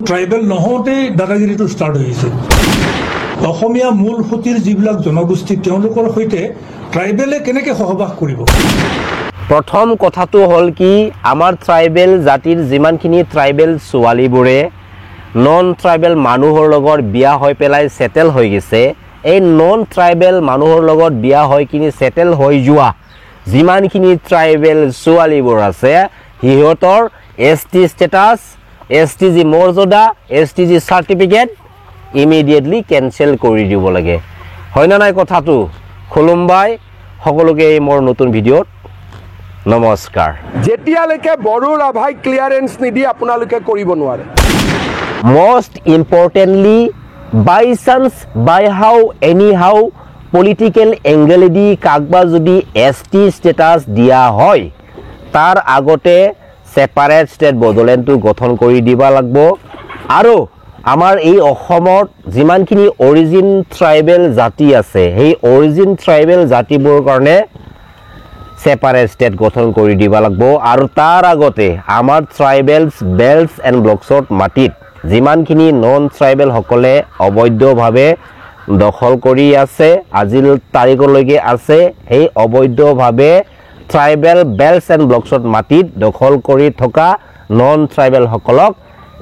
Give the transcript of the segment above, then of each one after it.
Tribal নহওঁতেই দাদাগিৰিটো start হৈছে অসমীয়া মূল সুতিৰ যিবিলাক জনগোষ্ঠী তেওঁলোকৰ সৈতে ট্ৰাইবেলে কেনেকৈ সহবাস কৰিব প্ৰথম কথাটো হ'ল কি আমাৰ ট্ৰাইবেল জাতিৰ যিমানখিনি ট্ৰাইবেল ছোৱালীবোৰে নন ট্ৰাইবেল মানুহৰ লগত বিয়া হৈ পেলাই সেটেল হৈ গৈছে এই নন ট্ৰাইবেল মানুহৰ লগত বিয়া হৈ কিনি সেটেল হৈ যোৱা যিমানখিনি ট্ৰাইবেল ছোৱালীবোৰ আছে সিহঁতৰ এসটি স্ট্যাটাস এসটিজি মৰ্যাদা এসটিজি সাৰ্টিফিকেট ইমিডিয়েটলি কেনসেল কৰি দিব লাগে হয় না নাই কথাটো খুলুমবাই সকলোকে মোৰ নতুন ভিডিঅ'ত নমস্কাৰ যেতিয়ালৈকে বড়ো ৰাভাই ক্লিয়াৰেন্স নিদি আপোনালোকে কৰিব নোৱাৰে most importantly by chance by how anyhow political angle di কাকবা যদি ST status দিয়া হয় তাৰ আগতে সেপাৰেট স্টেট বদলেনটো গঠন কৰি দিবা লাগব আৰু আমাৰ এই অসমত যিমানখিনি অৰিজিন ট্ৰাইবেল জাতি আছে সেই অৰিজিন ট্ৰাইবেল জাতিবোৰ কাৰণে সেপাৰেট স্টেট গঠন কৰি দিবা লাগব আৰু তাৰ আগতে আমাৰ ট্ৰাইবেলছ বেল্টছ এণ্ড ব্লকছত মাটিত যিমানখিনি নন ট্ৰাইবেল সকলে অবৈধভাৱে দখল কৰি আছে আজিৰ তাৰিখলৈকে আছে সেই অবৈধভাৱে ট্ৰাইবেল বেল্টছ এণ্ড ব্লকছত মাটিত দখল কৰি থকা নন ট্ৰাইবেল সকলক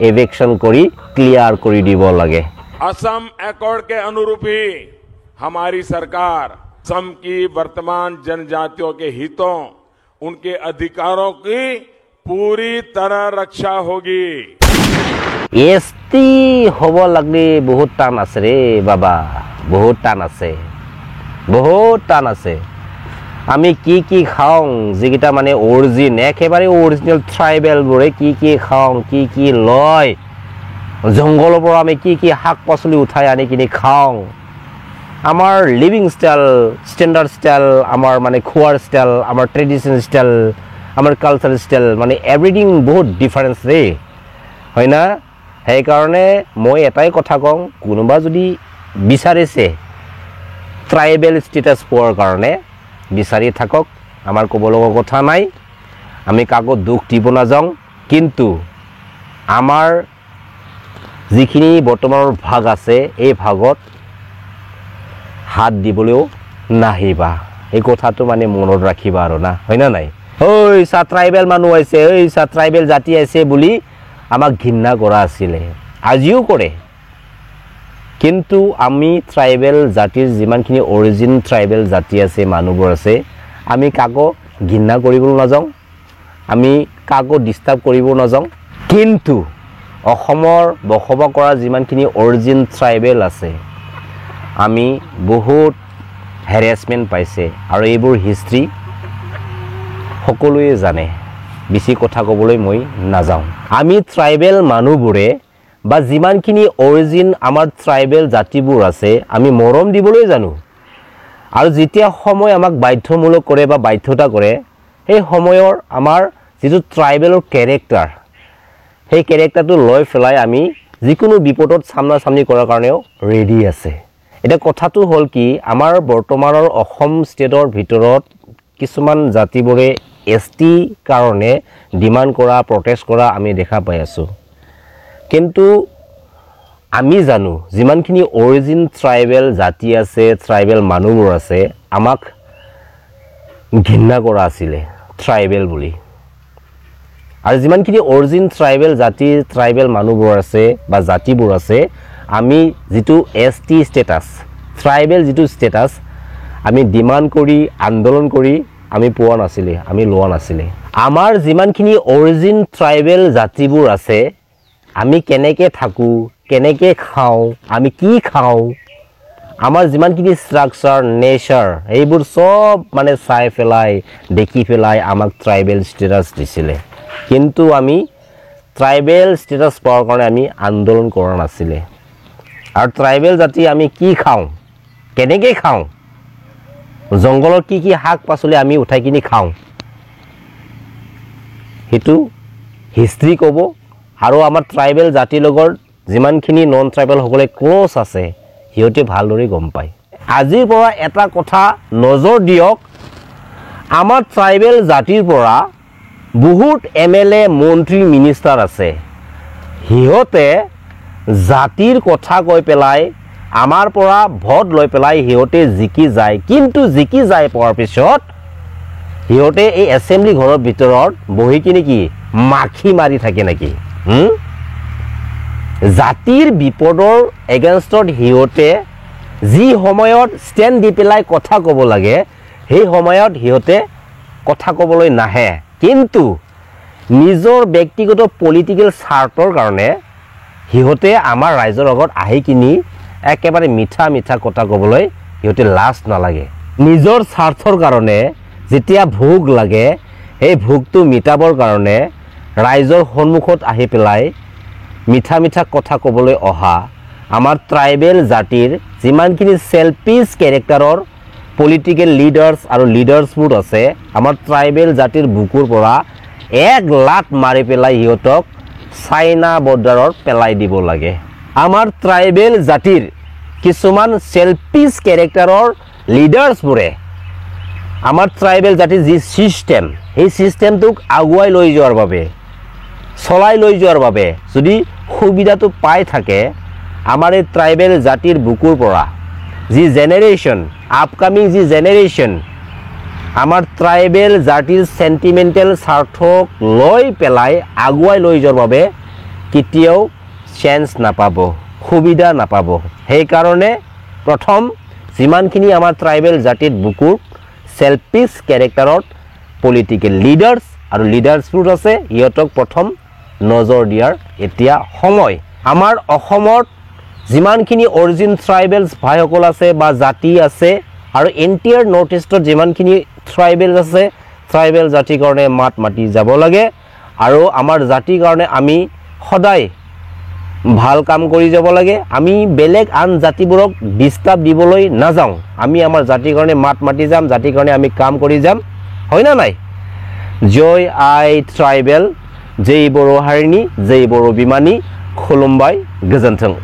এভিকশন কৰি ক্লিয়াৰ কৰি দিব লাগে असम एकॉर्ड के अनुरूप ही हमारी सरकार असम की वर्तमान जनजातियों के हितों उनके अधिकारों की पूरी तरह रक्षा होगी एसटी হব লাগলে বহুত টান আছে রে বাবা বহুত টান আছে আমি কি খাওঁ যেটা মানে অৰিজিন একেবাৰে অৰিজিনাল ট্ৰাইবেল বোৰে কি খাওঁ কি লয় জঙ্গলৰ পৰা আমি কি শাক পাচলি উঠাই আনি কিনি খাওঁ আমাৰ লিভিং স্টাইল স্ট্যান্ডাৰ্ড স্টাইল আমাৰ মানে খোৱাৰ স্টাইল আমাৰ ট্ৰেডিশনাল স্টাইল আমাৰ কালচাৰাল স্টাইল মানে এভৰিথিং বহুত ডিফাৰেন্স ৰে হয় না সেই কাৰণে মই এটাই কথা কওঁ কোনোবা যদি বিচাৰিছে ট্ৰাইবেল স্ট্যাটাস পোৱাৰ কাৰণে বিচাৰি থাকক আমাৰ ক'ব লগা কথা নাই আমি কাকো দুখ দিব নাযাওঁ কিন্তু আমাৰ যিখিনি বৰ্তমানৰ ভাগ আছে এই ভাগত হাত দিবলৈও নাহিবা এই কথাটো মানে মনত ৰাখিবা আৰু না হয় না নাই ঐ সা ট্ৰাইবেল মানুহ আছে ঐ সা ট্ৰাইবেল জাতি আছে বুলি আমাক ঘৃণা কৰা আছিল আজিও কৰে কিন্তু আমি ট্ৰাইবেল জাতিৰ যিমানখিনি অৰিজিন ট্ৰাইবেল জাতি আছে মানুহবোৰ আছে আমি কাকো ঘৃণা কৰিব নাযাওঁ আমি কাকো ডিস্টাৰ্ব কৰিব নাযাওঁ কিন্তু অসমৰ বসবাস কৰা যিমানখিনি অৰিজিন ট্ৰাইবেল আছে আমি বহুত হেৰাসমেন্ট পাইছে আৰু এইবোৰ হিষ্ট্ৰী সকলোৱে জানে বেছি কথা ক'বলৈ মই নাযাওঁ আমি ট্ৰাইবেল মানুহবোৰে বা যিমানখিনি অৰিজিন আমাৰ ট্ৰাইবেল জাতিবোৰ আছে আমি মৰম দিবলৈ জানো আৰু যেতিয়া সময় আমাক বাধ্যমূলক কৰে বা বাধ্যতা কৰে সেই সময়ৰ আমাৰ যিটো ট্ৰাইবেলৰ ক্যাৰেক্টাৰ সেই ক্যাৰেক্টাৰটো লৈ ফেলাই আমি যিকোনো বিপদত সামনা সামনি কৰাৰ কাৰণেও ৰেডি আছে এটা কথাটো হ'ল কি আমাৰ বৰ্তমানৰ অসম ষ্টেটৰ ভিতৰত কিছুমান জাতিবোৰে এসটি কাৰণে ডিমান্ড কৰা প্ৰটেষ্ট কৰা আমি দেখা পাই আছো কিন্তু আমি জানো যিমানখিনি অৰিজিন ট্ৰাইবেল জাতি আছে ট্ৰাইবেল মানুহবোৰ আছে আমাক ঘৃণা কৰা আছিল ট্ৰাইবেল বুলি আৰু যিমানখিনি অৰিজিন ট্ৰাইবেল জাতি ট্ৰাইবেল মানুহবোৰ আছে বা জাতিবোৰ আছে আমি যেটো এসটি স্ট্যাটাস ট্ৰাইবেল যেটো স্ট্যাটাস আমি ডিমান্ড কৰি আন্দোলন কৰি আমি পোৱা নাছিলে আমি লোৱা নাছিলে আমাৰ যিমানখিনি অৰিজিন ট্ৰাইবেল জাতিবোৰ আছে আমি কেনেকে থাকো কেনেকে খাওঁ আমি কি খাওঁ আমাৰ যিমানখিনি স্ট্ৰাকচাৰ নেচাৰ এইবোৰ সব মানে চাই ফেলাই দেখি ফেলাই আমাক ট্ৰাইবেল স্ট্যাটাস দিছিলে কিন্তু আমি ট্ৰাইবেল স্ট্যাটাস পোৱাৰ কাৰণে আমি আন্দোলন কৰা নাছিলে আৰু ট্ৰাইবেল জাতি আমি কি খাওঁ কেনেকে খাওঁ জঙ্গলৰ কি শাক পাচলি আমি উঠাই কিনি খাওঁ হেতু হিষ্ট্ৰী ক'ব আৰু আমাৰ ট্ৰাইবেল জাতিৰ লগত যিমানখিনি নন ট্ৰাইবেল সকলে ক্লোজ আছে হিয়তে ভালদৰে গম পায় আজিৰ পৰা এটা কথা নজৰ দিয়ক আমাৰ ট্ৰাইবেল জাতিৰ পৰা বহুত এমএলএ মন্ত্ৰী মিনিষ্টাৰ আছে সিহঁতে জাতিৰ কথা কৈ পেলাই আমাৰ পৰা ভোট লৈ পেলাই সিহঁতে জিকি যায়, কিন্তু জিকি যায় পোৱাৰ পিছত সিহঁতে এই এছেম্বলি ঘৰৰ ভিতৰত বহি কিনে কি মাখি মাৰি থাকে নেকি? জাতিৰ বিপদৰ এগেইনষ্টত সিহঁতে যি সময়ত ষ্টেণ্ড দি পেলাই কথা ক'ব লাগে সেই সময়ত সিহঁতে কথা ক'বলৈ নাহে, কিন্তু নিজৰ ব্যক্তিগত পলিটিকেল স্বাৰ্থৰ কাৰণে সিহঁতে আমাৰ ৰাইজৰ আগত আহি কিনি একেবাৰে মিঠা মিঠা কথা ক'বলৈ সিহঁতে লাজ নালাগে। নিজৰ স্বাৰ্থৰ কাৰণে যেতিয়া ভোগ লাগে সেই ভোগটো মিটাবৰ কাৰণে ৰাইজৰ সন্মুখত আহি পেলাই মিঠা মিঠা কথা ক'বলৈ অহা আমাৰ ট্ৰাইবেল জাতিৰ যিমানখিনি চেলফিছ কেৰেক্টাৰৰ পলিটিকেল লিডাৰ্ছ আৰু লিডাৰ্ছবোৰ আছে, আমাৰ ট্ৰাইবেল জাতিৰ বুকুৰ পৰা এক লাট মাৰি পেলাই সিহঁতক চাইনা বৰ্ডাৰত পেলাই দিব লাগে। আমাৰ ট্ৰাইবেল জাতিৰ কিছুমান চেলফিছ কেৰেক্টাৰৰ লিডাৰ্ছবোৰে আমাৰ ট্ৰাইবেল জাতিৰ যি ছিষ্টেম সেই ছিষ্টেমটোক আগুৱাই লৈ যোৱাৰ বাবে, চলাই লৈ যোৱাৰ বাবে যদি সুবিধাটো পাই থাকে, আমাৰ এই ট্ৰাইবেল জাতিৰ বুকুৰ পৰা যি জেনেৰেশ্যন, আপকামিং যি জেনেৰেশ্যন আমাৰ ট্ৰাইবেল জাতিৰ চেণ্টিমেণ্টেল স্বাৰ্থক লৈ পেলাই আগুৱাই লৈ যোৱাৰ বাবে কেতিয়াও চান্স নাপাব, সুবিধা নাপাব। সেইকাৰণে প্ৰথম যিমানখিনি আমাৰ ট্ৰাইবেল জাতিৰ বুকুৰ চেলফিছ কেৰেক্টাৰত পলিটিকেল লিডাৰ্ছ আৰু লিডাৰ্ছবোৰ আছে, সিহঁতক প্ৰথম নজৰ দিয়াৰ এতিয়া সময়। আমাৰ অসমত যিমানখিনি অৰিজিন ট্ৰাইবেলছ ভাইসকল আছে বা জাতি আছে আৰু এণ্টায়াৰ নৰ্থ ইষ্টত যিমানখিনি ট্ৰাইবেল আছে, ট্ৰাইবেল জাতিৰ কাৰণে মাত মাতি যাব লাগে আৰু আমাৰ জাতিৰ কাৰণে আমি সদায় ভাল কাম কৰি যাব লাগে। আমি বেলেগ আন জাতিবোৰক ডিষ্টাৰ্ব দিবলৈ নাযাওঁ, আমি আমাৰ জাতিৰ কাৰণে মাত মাতি যাম, জাতিৰ কাৰণে আমি কাম কৰি যাম, হয় না নাই? জয় আই ট্ৰাইবেল, জয় बर' हारिनि, जय बर' बिमानि, खुलुमबाय, गोजोन्थों।